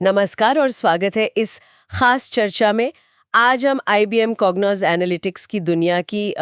नमस्कार और स्वागत है इस खास चर्चा में। आज हम IBM कॉग्नोस एनालिटिक्स की दुनिया की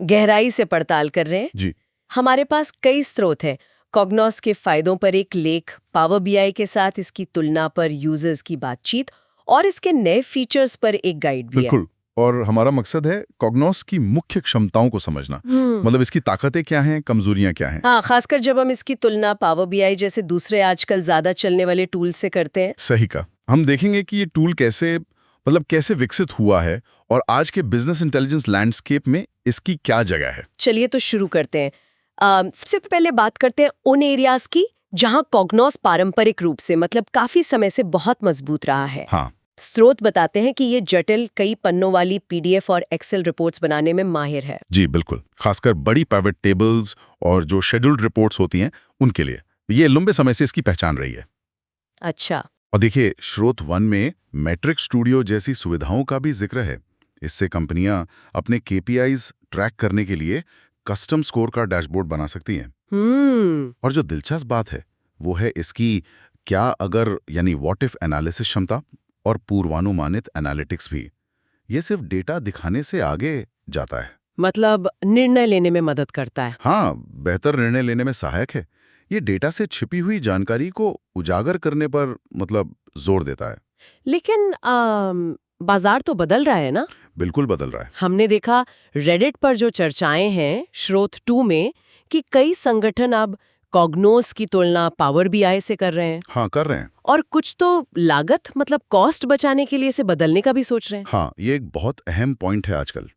गहराई से पड़ताल कर रहे हैं। जी। हमारे पास कई स्रोत हैं। कॉग्नोस के फायदों पर एक लेख, पावर BI के साथ इसकी तुलना पर यूजर्स की बातचीत और इसके नए फीचर्स पर एक गाइड भी है। बिल्कुल। और हमारा मकसद है कॉग्नोस की मुख्य क्षमताओं को समझना। मतलब इसकी ताकतें क्या हैं, कमजोरियां क्या हैं। हाँ, खासकर जब हम इसकी तुलना पावर BI जैसे दूसरे आजकल ज्यादा चलने वाले टूल से करते हैं। सही कहा। हम देखेंगे कि ये टूल कैसे विकसित हुआ है और आज के बिजनेस इंटेलिजेंस लैंडस्केप में इसकी क्या जगह है। चलिए तो शुरू करते हैं। सबसे पहले बात करते हैं उन एरियाज की जहां कॉग्नोस पारंपरिक रूप से मतलब काफी समय से बहुत मजबूत रहा है। हाँ। स्रोत बताते हैं कि ये जटिल कई पन्नों वाली PDF और एक्सेल रिपोर्ट्स बनाने में माहिर है। जी बिल्कुल। खासकर बड़ी पिवट टेबल्स और जो शेड्यूल्ड रिपोर्ट्स होती हैं उनके लिए ये लंबे समय से इसकी पहचान रही है। अच्छा। और देखिए, स्रोत 1 में मैट्रिक स्टूडियो जैसी सुविधाओं का भी जिक्र है। इससे कंपनियां अपने KPIs ट्रैक करने के लिए कस्टम स्कोर का डैशबोर्ड बना सकती हैं। और जो दिलचस्प बात है वो है इसकी क्या अगर यानी व्हाट इफ एनालिसिस क्षमता और पूर्वानुमानित एनालिटिक्स भी। ये सिर्फ डेटा दिखाने से आगे जाता है। मतलब निर्णय लेने में मदद करता है। हाँ, बेहतर निर्णय लेने में सहायक है। ये डेटा से छिपी हुई जानकारी को उजागर करने पर जोर देता है। लेकिन बाजार तो बदल रहा है ना? बिल्कुल बदल रहा है। हमने देखा रेडिट पर जो चर्चाएं हैं स्रोत 2 में कि कई संगठन अब कॉग्नोस की तुलना पावर BI से कर रहे हैं। हाँ, कर रहे हैं। और कुछ तो लागत मतलब कॉस्ट बचाने के लिए इसे बदलने का भी सोच रहे हैं। हाँ, ये एक बहुत अहम पॉइंट है आजकल।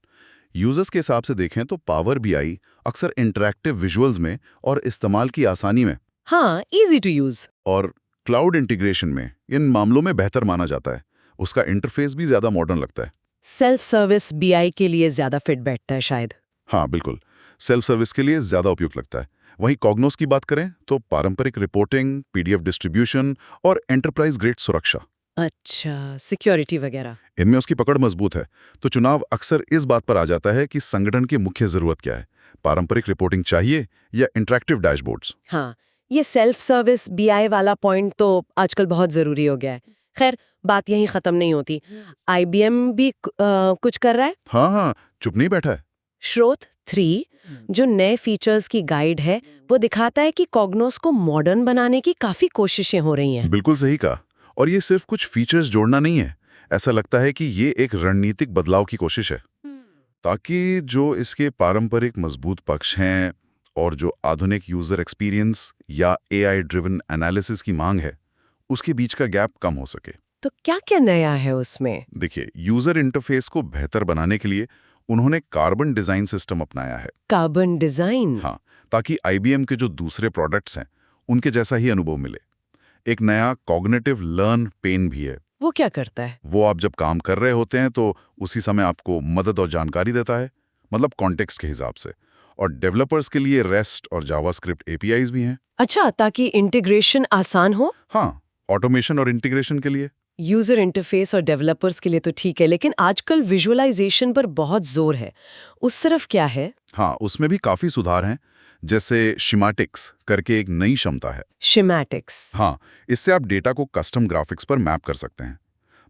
यूजर्स के हिसाब से देखें तो पावर BI अक्सर इंटरैक्टिव विजुअल्स में और इस्तेमाल की आसानी में हाँ, इजी टू यूज और क्लाउड इंटीग्रेशन में इन मामलों में बेहतर माना जाता है। उसका इंटरफेस भी ज्यादा मॉडर्न लगता है। सेल्फ सर्विस BI के लिए ज्यादा फिट बैठता है शायद। हाँ बिल्कुल, सेल्फ सर्विस के लिए ज्यादा उपयुक्त लगता है। वहीं कॉग्नोस की बात करें तो पारंपरिक रिपोर्टिंग, PDF डिस्ट्रीब्यूशन और एंटरप्राइज ग्रेड सुरक्षा, अच्छा, सिक्योरिटी वगैरह। इनमें उसकी पकड़ मजबूत है। तो चुनाव अक्सर इस बात पर आ जाता है कि संगठन की मुख्य जरूरत क्या है, पारंपरिक रिपोर्टिंग चाहिए या इंटरैक्टिव डैशबोर्ड्स। हाँ, ये सेल्फ सर्विस BI वाला पॉइंट तो आजकल बहुत जरूरी हो गया है। खैर, बात यहीं खत्म नहीं होती। IBM भी कुछ कर रहा है। हाँ, चुप नहीं बैठा है। स्रोत 3 जो नए फीचर्स की गाइड है वो दिखाता है कि कॉग्नोस को मॉडर्न बनाने की काफी कोशिशें हो रही हैं। बिल्कुल सही कहा। और ये सिर्फ कुछ फीचर्स जोड़ना नहीं है, ऐसा लगता है कि ये एक रणनीतिक बदलाव की कोशिश है, ताकि जो इसके पारंपरिक मजबूत पक्ष हैं और जो आधुनिक यूजर एक्सपीरियंस या AI ड्रिवन एनालिसिस की मांग है उसके बीच का गैप कम हो सके। तो क्या क्या नया है उसमें? देखिए, यूजर इंटरफेस को बेहतर बनाने के लिए उन्होंने कार्बन डिजाइन सिस्टम अपनाया है। Carbon design. हाँ, ताकि IBM के जो दूसरे प्रोडक्ट्स हैं उनके जैसा ही अनुभव मिले। एक नया कॉग्निटिव लर्न पेन भी है। वो क्या करता है? वो आप जब काम कर रहे होते हैं तो उसी समय आपको मदद और जानकारी देता है, मतलब कॉन्टेक्स्ट के हिसाब से। और डेवलपर्स के लिए रेस्ट और जावास्क्रिप्ट APIs भी हैं। अच्छा, ताकि इंटीग्रेशन आसान हो। हाँ, ऑटोमेशन और इंटीग्रेशन के लिए। यूजर इंटरफेस और डेवलपर्स के लिए तो ठीक है, लेकिन आजकल विजुअलाइजेशन पर बहुत जोर है। उस तरफ क्या है? हाँ, उसमें भी काफी सुधार हैं। जैसे शिमाटिक्स करके एक नई क्षमता है। शिमैटिक्स। हाँ, इससे आप डेटा को कस्टम ग्राफिक्स पर मैप कर सकते हैं।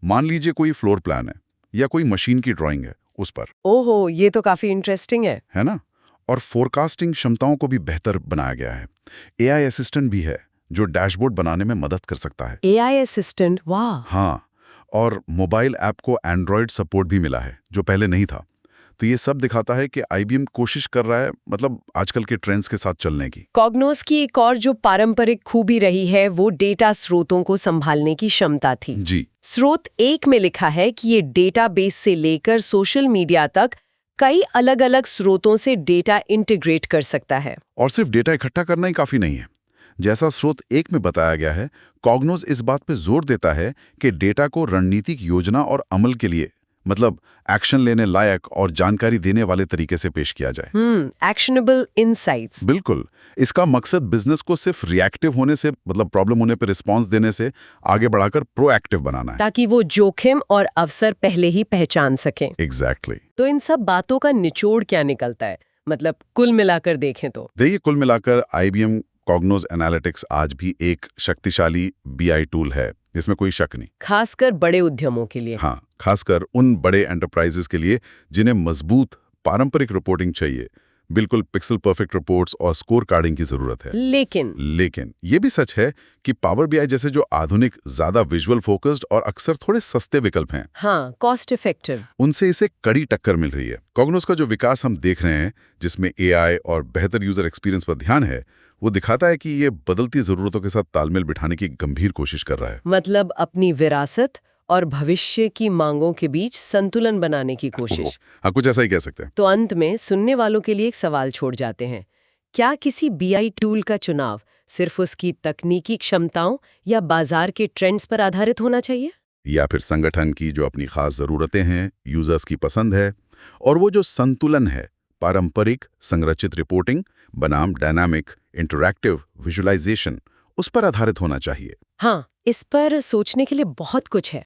मान लीजिए कोई फ्लोर प्लान है या कोई मशीन की ड्राइंग है उस पर, ओहो, ये तो काफी इंटरेस्टिंग है ना? और फोरकास्टिंग क्षमताओं को भी बेहतर बनाया गया है। AI असिस्टेंट भी है जो डैशबोर्ड बनाने में मदद कर सकता है। AI असिस्टेंट, वाह। हाँ, और मोबाइल ऐप को एंड्रॉयड सपोर्ट भी मिला है जो पहले नहीं था। तो ये सब दिखाता है कि IBM कोशिश कर रहा है आजकल के ट्रेंड्स के साथ चलने की। कॉग्नोस की एक और जो पारंपरिक खूबी रही है वो डेटा स्रोतों को संभालने की क्षमता थी। जी। स्रोत 1 में लिखा है कि ये डेटाबेस से लेकर सोशल मीडिया तक कई अलग-अलग स्रोतों से डेटा इंटीग्रेट कर सकता है। और सिर्फ डेटा इकट्ठा करना ही काफी नहीं है। जैसा स्रोत 1 में बताया गया है, कॉग्नोस इस बात पे जोर देता है कि डेटा को रणनीतिक योजना और अमल के लिए एक्शन लेने लायक और जानकारी देने वाले तरीके से पेश किया जाए। Actionable insights. बिल्कुल। इसका मकसद बिजनेस को सिर्फ रिएक्टिव होने से प्रॉब्लम होने पर रिस्पांस देने से आगे बढ़ाकर प्रोएक्टिव बनाना है, ताकि वो जोखिम और अवसर पहले ही पहचान सकें। एग्जैक्टली। तो इन सब बातों का निचोड़ क्या निकलता है? कुल मिलाकर देखें तो देखिए, कुल मिलाकर IBM कॉग्नोस एनालिटिक्स आज भी एक शक्तिशाली BI टूल है। इसमें कोई शक नहीं। खासकर बड़े उद्यमों के लिए। हाँ, खासकर उन बड़े एंटरप्राइजेस के लिए जिन्हें मजबूत पारंपरिक रिपोर्टिंग चाहिए, बिल्कुल पिक्सल परफेक्ट रिपोर्ट्स और स्कोर कार्डिंग की जरूरत है। लेकिन ये भी सच है कि पावर बीआई जैसे जो आधुनिक, ज्यादा विजुअल फोकस्ड और अक्सर थोड़े सस्ते विकल्प हैं, हाँ, कॉस्ट इफेक्टिव, उनसे इसे कड़ी टक्कर मिल रही है। कॉग्नोस का जो विकास हम देख रहे हैं, जिसमें एआई और बेहतर यूजर एक्सपीरियंस पर ध्यान है, वो दिखाता है कि ये बदलती जरूरतों के साथ तालमेल बिठाने की गंभीर कोशिश कर रहा है। मतलब अपनी विरासत और भविष्य की मांगों के बीच संतुलन बनाने की कोशिश। हाँ, कुछ ऐसा ही कह सकते हैं। तो अंत में सुनने वालों के लिए एक सवाल छोड़ जाते हैं। क्या किसी बीआई टूल का चुनाव सिर्फ उसकी तकनीकी क्षमताओं या बाजार के ट्रेंड्स पर आधारित होना चाहिए, या फिर संगठन की जो अपनी खास जरूरतें हैं, यूजर्स की पसंद है, और वो जो संतुलन है पारंपरिक संरचित रिपोर्टिंग बनाम डायनामिक इंटरैक्टिव विजुअलाइजेशन, उस पर आधारित होना चाहिए? हाँ, इस पर सोचने के लिए बहुत कुछ है।